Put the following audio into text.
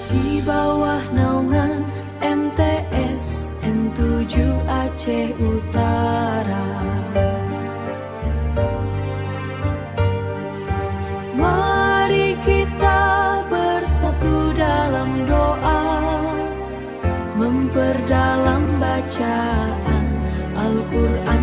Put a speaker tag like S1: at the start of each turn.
S1: di bawah naungan MTS N7 Aceh Utara. Mari kita bersatu dalam doa, memperdalam bacaan Al-Quran